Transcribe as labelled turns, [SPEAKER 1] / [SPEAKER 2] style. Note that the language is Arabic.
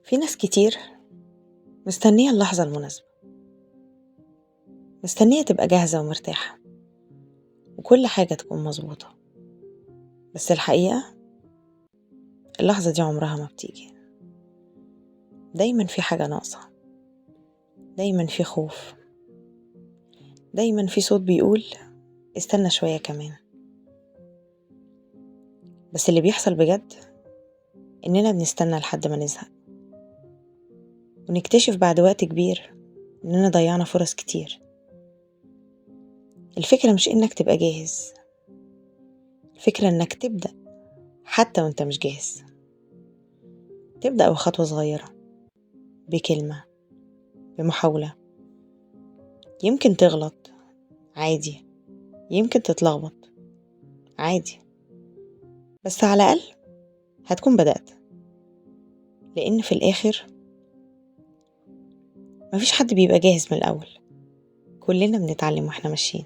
[SPEAKER 1] في ناس كتير مستنية اللحظة المناسبة، مستنية تبقى جاهزة ومرتاحة وكل حاجة تكون مظبوطة. بس الحقيقة اللحظة دي عمرها ما بتيجي. دايما في حاجة ناقصة، دايما في خوف، دايما في صوت بيقول استنى شوية كمان. بس اللي بيحصل بجد إننا بنستنى لحد ما نزهق ونكتشف بعد وقت كبير إننا ضيعنا فرص كتير. الفكرة مش إنك تبقى جاهز، الفكرة إنك تبدأ حتى وإنت مش جاهز. تبدأ بخطوة صغيرة، بكلمة، بمحاولة. يمكن تغلط عادي، يمكن تتلخبط عادي، بس على الأقل هتكون بدأت. لأن في الآخر مفيش حد بيبقى جاهز من الأول، كلنا بنتعلم واحنا ماشيين.